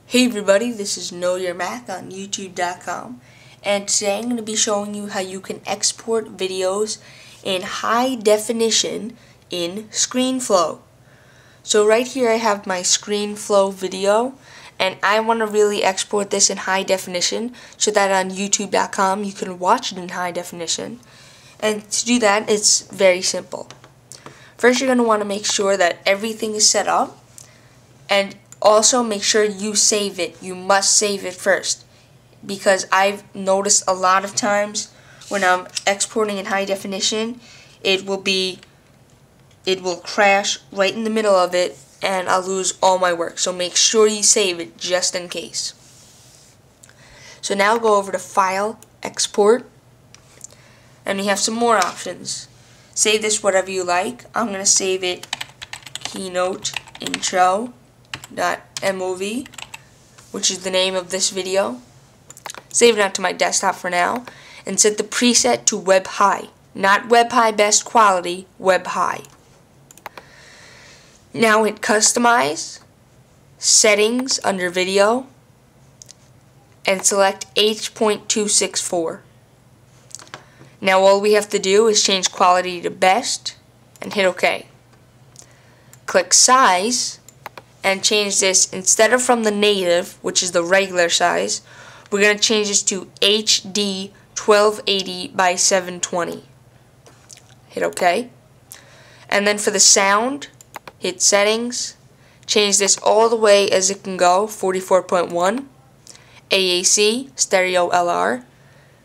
Hey everybody, this is Know Your Mac on YouTube.com, and today I'm going to be showing you how you can export videos in high definition in ScreenFlow. So right here I have my ScreenFlow video, and I want to really export this in high definition so that on YouTube.com you can watch it in high definition. And to do that, it's very simple. First, you're going to want to make sure that everything is set up, and also make sure you save it. You must save it first, because I've noticed a lot of times when I'm exporting in high definition, it will crash right in the middle of it and I'll lose all my work. So make sure you save it just in case. So now go over to File, Export, and you have some more options. Save this whatever you like. I'm going to save it Keynote Intro .mov, which is the name of this video. Save it onto my desktop for now, and set the preset to Web High, not Web High Best Quality, Web High. Now hit Customize, Settings under Video, and select H.264. Now all we have to do is change quality to Best and hit OK. Click Size and change this, instead of from the native, which is the regular size, we're going to change this to HD 1280 by 720. Hit OK. And then for the sound, hit Settings, change this all the way as it can go, 44.1, AAC, Stereo LR,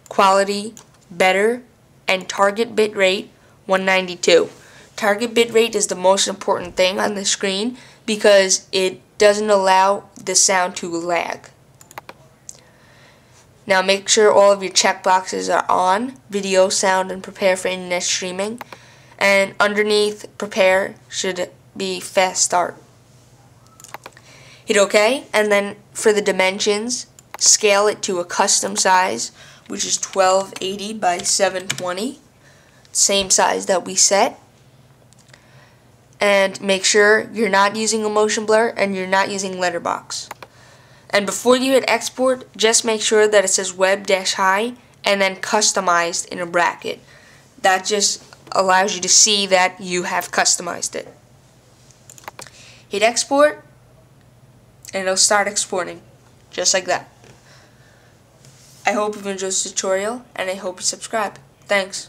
Quality, Better, and Target Bitrate 192. Target bitrate is the most important thing on the screen because it doesn't allow the sound to lag. Now make sure all of your checkboxes are on: video, sound, and prepare for internet streaming. And underneath prepare should be fast start. Hit OK, and then for the dimensions, scale it to a custom size, which is 1280 by 720, same size that we set. And make sure you're not using a motion blur and you're not using letterbox. And before you hit export, just make sure that it says web-high and then customized in a bracket. That just allows you to see that you have customized it. Hit export and it'll start exporting just like that. I hope you've enjoyed this tutorial, and I hope you subscribe. Thanks.